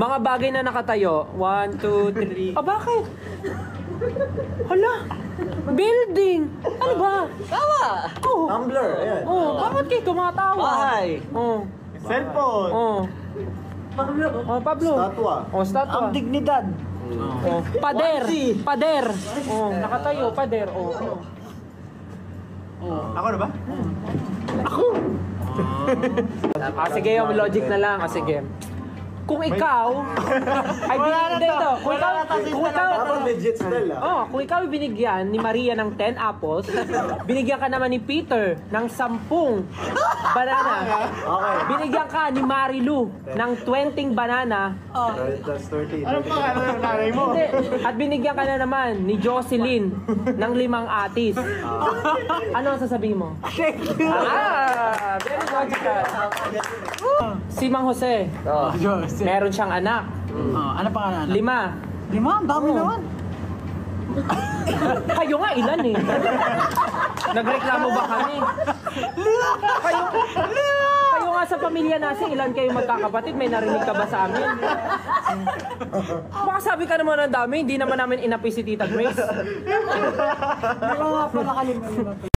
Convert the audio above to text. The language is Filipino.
Mga bagay na nakatayo. 1, 2, 3. Ah, bakit? Hala. Building. Ano ba? Tawa! Oh. Tumblr, ayan. Oh, bakit kayo tumatawa? Bahay! Oh. Cellphone. Oh. Oh, Pablo. Statwa. Oh, statwa. Ang dignidad! Oh. Pader. Pader. Oh, nakatayo. Pader. Oh. Ako na ba? Sige, yung logic na lang. Sige. Kung ikaw ay binigyan ito, Parang legit style kung ikaw ay binigyan ni Maria ng 10 apples, binigyan ka naman ni Peter ng 10 banana. Okay. Binigyan ka ni Marilu ng 20 banana. That's 13. Anong pangalan ng nanay mo? Hindi. At binigyan ka na naman ni Jocelyn ng 5 atis. Ano ang sasabihin mo? Thank you! Very logical. Si Mang Jose, Oh. meron siyang anak. Ano pangalan? 5. 5? Ang dami naman. Kayo nga, ilan eh? Nagreklamo ba kami? Kayo nga sa pamilya natin, ilan kayo magkakapatid? May narinig ka ba sa amin? Baka sabi ka naman ng dami, hindi naman namin inapi si Tita Grace. Hindi ko nga pala kalimutan.